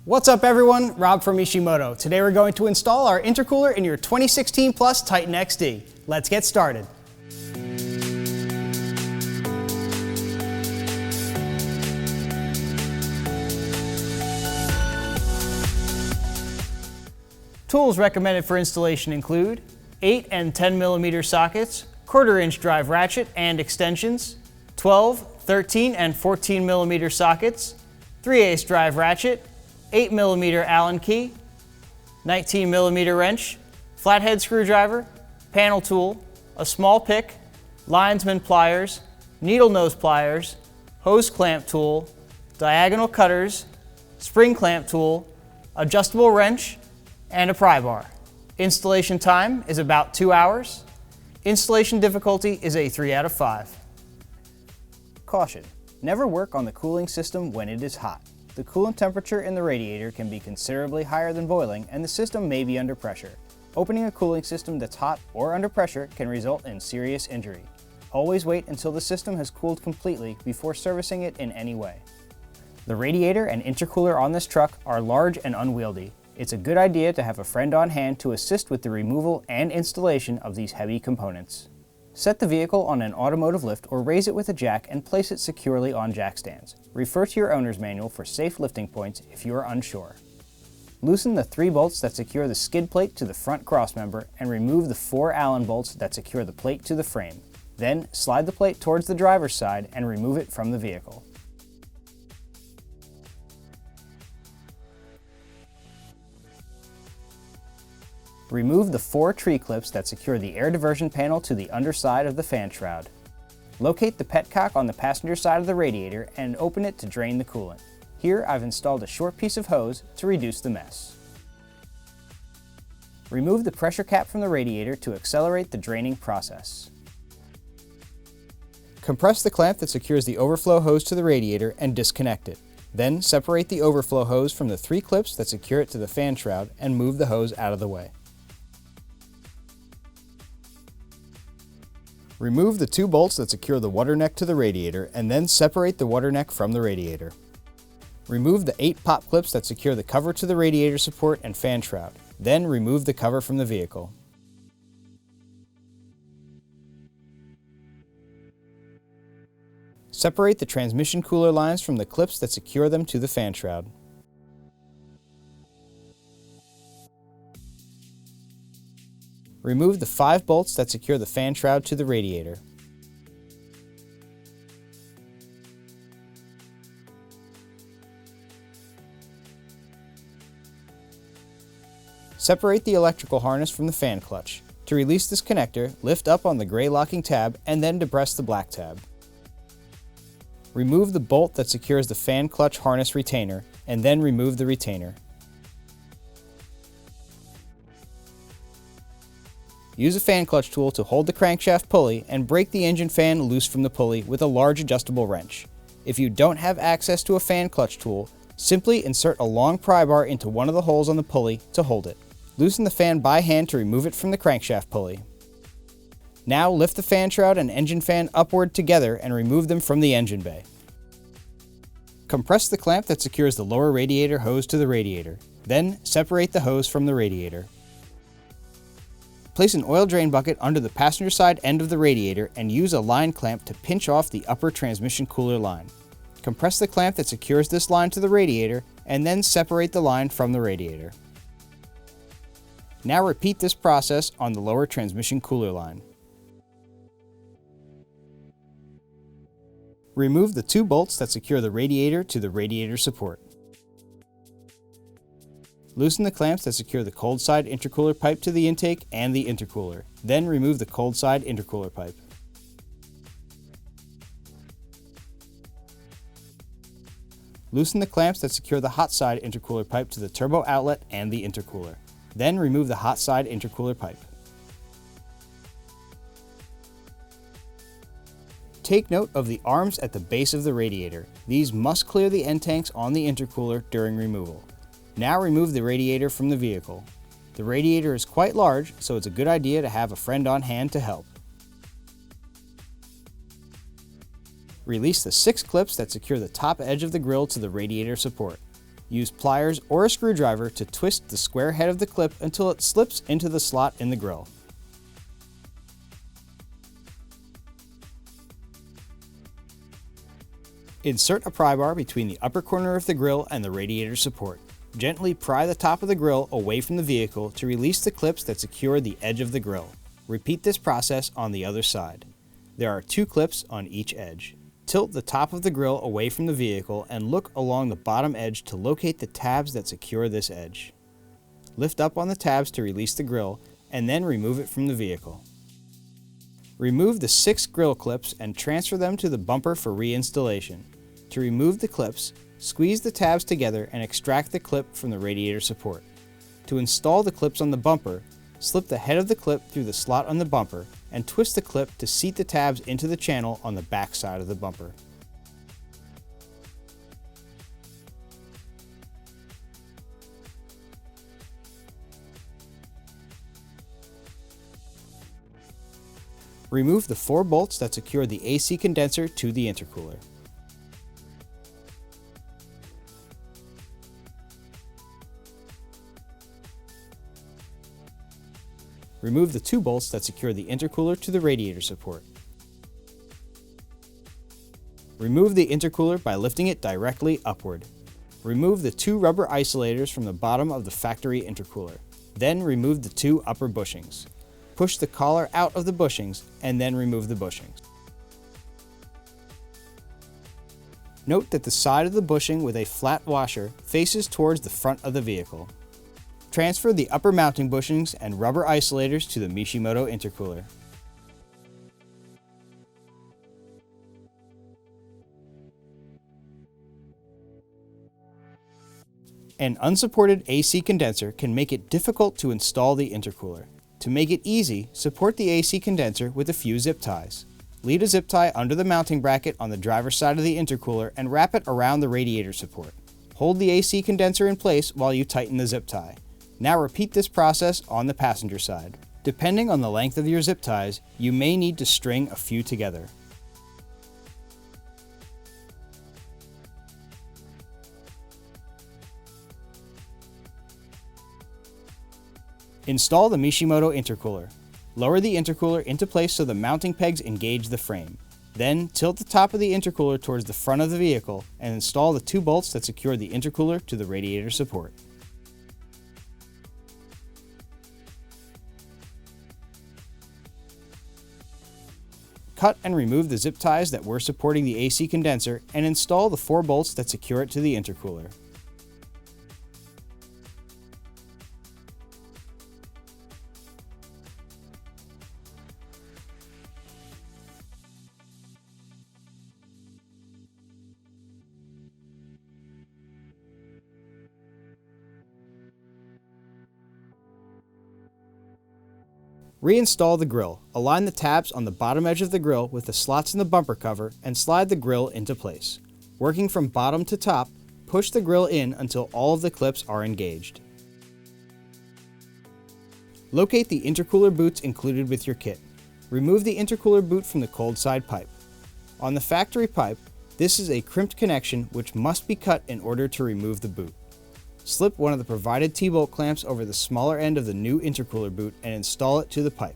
What's up everyone, Rob from Mishimoto. Today we're going to install our intercooler in your 2016 Plus Titan XD. Let's get started. Tools recommended for installation include 8 and 10 millimeter sockets, 1/4 inch drive ratchet and extensions, 12, 13 and 14 millimeter sockets, 3/8 drive ratchet, 8 millimeter Allen key, 19 millimeter wrench, flathead screwdriver, panel tool, a small pick, linesman pliers, needle nose pliers, hose clamp tool, diagonal cutters, spring clamp tool, adjustable wrench, and a pry bar. Installation time is about 2 hours. Installation difficulty is a 3 out of 5. Caution: never work on the cooling system when it is hot. The coolant temperature in the radiator can be considerably higher than boiling and the system may be under pressure. Opening a cooling system that's hot or under pressure can result in serious injury. Always wait until the system has cooled completely before servicing it in any way. The radiator and intercooler on this truck are large and unwieldy. It's a good idea to have a friend on hand to assist with the removal and installation of these heavy components. Set the vehicle on an automotive lift or raise it with a jack and place it securely on jack stands. Refer to your owner's manual for safe lifting points if you are unsure. Loosen the 3 bolts that secure the skid plate to the front crossmember and remove the 4 Allen bolts that secure the plate to the frame. Then slide the plate towards the driver's side and remove it from the vehicle. Remove the 4 tree clips that secure the air diversion panel to the underside of the fan shroud. Locate the petcock on the passenger side of the radiator and open it to drain the coolant. Here I've installed a short piece of hose to reduce the mess. Remove the pressure cap from the radiator to accelerate the draining process. Compress the clamp that secures the overflow hose to the radiator and disconnect it. Then separate the overflow hose from the 3 clips that secure it to the fan shroud and move the hose out of the way. Remove the 2 bolts that secure the water neck to the radiator and then separate the water neck from the radiator. Remove the 8 pop clips that secure the cover to the radiator support and fan shroud. Then remove the cover from the vehicle. Separate the transmission cooler lines from the clips that secure them to the fan shroud. Remove the 5 bolts that secure the fan shroud to the radiator. Separate the electrical harness from the fan clutch. To release this connector, lift up on the gray locking tab and then depress the black tab. Remove the bolt that secures the fan clutch harness retainer and then remove the retainer. Use a fan clutch tool to hold the crankshaft pulley and break the engine fan loose from the pulley with a large adjustable wrench. If you don't have access to a fan clutch tool, simply insert a long pry bar into one of the holes on the pulley to hold it. Loosen the fan by hand to remove it from the crankshaft pulley. Now lift the fan shroud and engine fan upward together and remove them from the engine bay. Compress the clamp that secures the lower radiator hose to the radiator. Then separate the hose from the radiator. Place an oil drain bucket under the passenger side end of the radiator and use a line clamp to pinch off the upper transmission cooler line. Compress the clamp that secures this line to the radiator and then separate the line from the radiator. Now repeat this process on the lower transmission cooler line. Remove the 2 bolts that secure the radiator to the radiator support. Loosen the clamps that secure the cold side intercooler pipe to the intake and the intercooler. Then remove the cold side intercooler pipe. Loosen the clamps that secure the hot side intercooler pipe to the turbo outlet and the intercooler. Then remove the hot side intercooler pipe. Take note of the arms at the base of the radiator. These must clear the end tanks on the intercooler during removal. Now remove the radiator from the vehicle. The radiator is quite large, so it's a good idea to have a friend on hand to help. Release the 6 clips that secure the top edge of the grille to the radiator support. Use pliers or a screwdriver to twist the square head of the clip until it slips into the slot in the grille. Insert a pry bar between the upper corner of the grille and the radiator support. Gently pry the top of the grille away from the vehicle to release the clips that secure the edge of the grille. Repeat this process on the other side. There are 2 clips on each edge. Tilt the top of the grille away from the vehicle and look along the bottom edge to locate the tabs that secure this edge. Lift up on the tabs to release the grille and then remove it from the vehicle. Remove the 6 grille clips and transfer them to the bumper for reinstallation. To remove the clips, squeeze the tabs together and extract the clip from the radiator support. To install the clips on the bumper, slip the head of the clip through the slot on the bumper and twist the clip to seat the tabs into the channel on the back side of the bumper. Remove the 4 bolts that secure the AC condenser to the intercooler. Remove the 2 bolts that secure the intercooler to the radiator support. Remove the intercooler by lifting it directly upward. Remove the 2 rubber isolators from the bottom of the factory intercooler. Then remove the 2 upper bushings. Push the collar out of the bushings and then remove the bushings. Note that the side of the bushing with a flat washer faces towards the front of the vehicle. Transfer the upper mounting bushings and rubber isolators to the Mishimoto intercooler. An unsupported AC condenser can make it difficult to install the intercooler. To make it easy, support the AC condenser with a few zip ties. Lead a zip tie under the mounting bracket on the driver's side of the intercooler and wrap it around the radiator support. Hold the AC condenser in place while you tighten the zip tie. Now repeat this process on the passenger side. Depending on the length of your zip ties, you may need to string a few together. Install the Mishimoto intercooler. Lower the intercooler into place so the mounting pegs engage the frame. Then tilt the top of the intercooler towards the front of the vehicle and install the 2 bolts that secure the intercooler to the radiator support. Cut and remove the zip ties that were supporting the AC condenser and install the 4 bolts that secure it to the intercooler. Reinstall the grille. Align the tabs on the bottom edge of the grille with the slots in the bumper cover and slide the grille into place. Working from bottom to top, push the grille in until all of the clips are engaged. Locate the intercooler boots included with your kit. Remove the intercooler boot from the cold side pipe. On the factory pipe, this is a crimped connection which must be cut in order to remove the boot. Slip one of the provided T-bolt clamps over the smaller end of the new intercooler boot and install it to the pipe.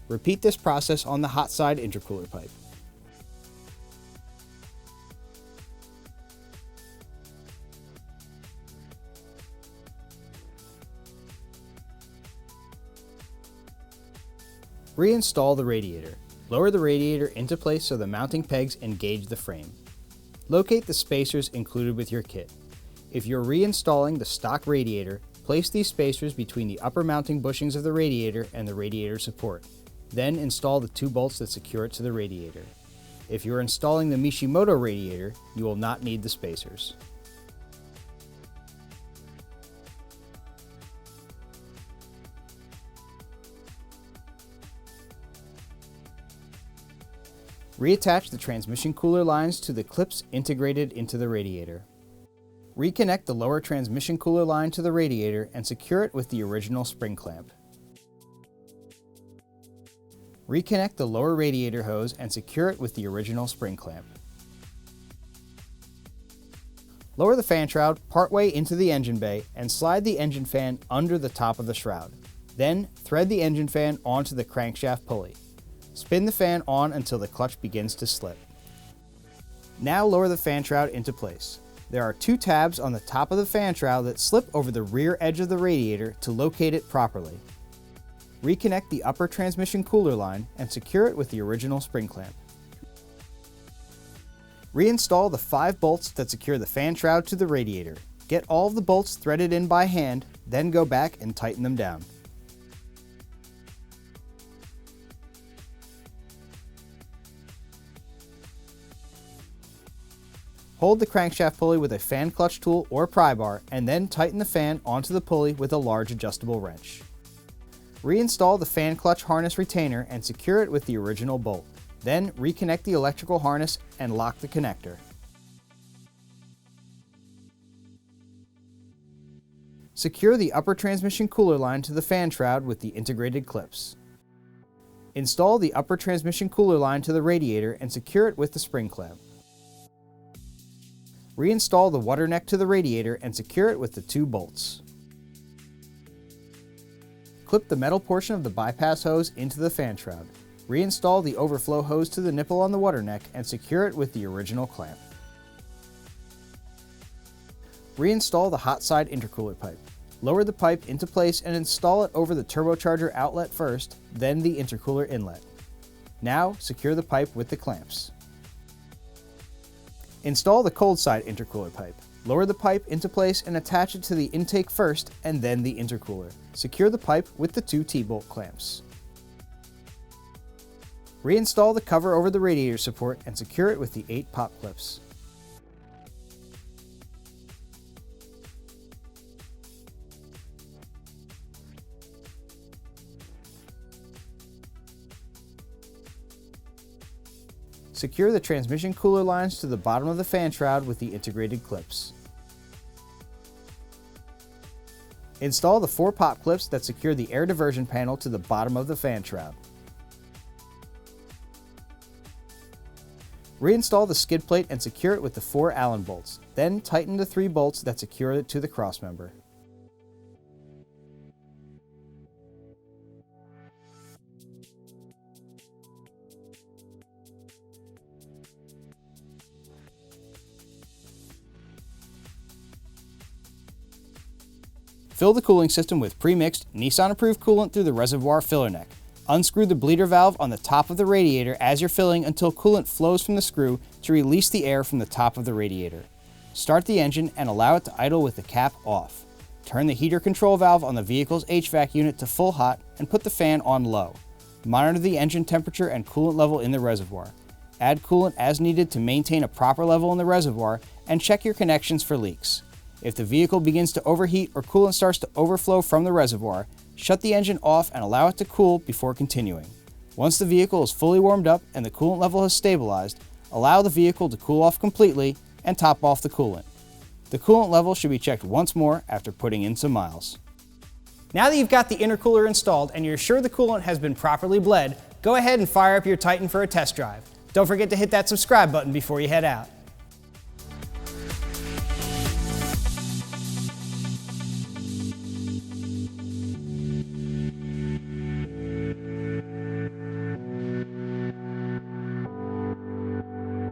Repeat this process on the hot side intercooler pipe. Reinstall the radiator. Lower the radiator into place so the mounting pegs engage the frame. Locate the spacers included with your kit. If you're reinstalling the stock radiator, place these spacers between the upper mounting bushings of the radiator and the radiator support. Then install the 2 bolts that secure it to the radiator. If you're installing the Mishimoto radiator, you will not need the spacers. Reattach the transmission cooler lines to the clips integrated into the radiator. Reconnect the lower transmission cooler line to the radiator and secure it with the original spring clamp. Reconnect the lower radiator hose and secure it with the original spring clamp. Lower the fan shroud partway into the engine bay and slide the engine fan under the top of the shroud. Then thread the engine fan onto the crankshaft pulley. Spin the fan on until the clutch begins to slip. Now lower the fan shroud into place. There are 2 tabs on the top of the fan shroud that slip over the rear edge of the radiator to locate it properly. Reconnect the upper transmission cooler line and secure it with the original spring clamp. Reinstall the 5 bolts that secure the fan shroud to the radiator. Get all of the bolts threaded in by hand, then go back and tighten them down. Hold the crankshaft pulley with a fan clutch tool or pry bar and then tighten the fan onto the pulley with a large adjustable wrench. Reinstall the fan clutch harness retainer and secure it with the original bolt. Then reconnect the electrical harness and lock the connector. Secure the upper transmission cooler line to the fan shroud with the integrated clips. Install the upper transmission cooler line to the radiator and secure it with the spring clamp. Reinstall the water neck to the radiator and secure it with the 2 bolts. Clip the metal portion of the bypass hose into the fan shroud. Reinstall the overflow hose to the nipple on the water neck and secure it with the original clamp. Reinstall the hot side intercooler pipe. Lower the pipe into place and install it over the turbocharger outlet first, then the intercooler inlet. Now secure the pipe with the clamps. Install the cold side intercooler pipe. Lower the pipe into place and attach it to the intake first and then the intercooler. Secure the pipe with the 2 T-bolt clamps. Reinstall the cover over the radiator support and secure it with the 8 pop clips. Secure the transmission cooler lines to the bottom of the fan shroud with the integrated clips. Install the 4 pop clips that secure the air diversion panel to the bottom of the fan shroud. Reinstall the skid plate and secure it with the 4 Allen bolts. Then tighten the 3 bolts that secure it to the crossmember. Fill the cooling system with pre-mixed, Nissan-approved coolant through the reservoir filler neck. Unscrew the bleeder valve on the top of the radiator as you're filling until coolant flows from the screw to release the air from the top of the radiator. Start the engine and allow it to idle with the cap off. Turn the heater control valve on the vehicle's HVAC unit to full hot and put the fan on low. Monitor the engine temperature and coolant level in the reservoir. Add coolant as needed to maintain a proper level in the reservoir and check your connections for leaks. If the vehicle begins to overheat or coolant starts to overflow from the reservoir, shut the engine off and allow it to cool before continuing. Once the vehicle is fully warmed up and the coolant level has stabilized, allow the vehicle to cool off completely and top off the coolant. The coolant level should be checked once more after putting in some miles. Now that you've got the intercooler installed and you're sure the coolant has been properly bled, go ahead and fire up your Titan for a test drive. Don't forget to hit that subscribe button before you head out.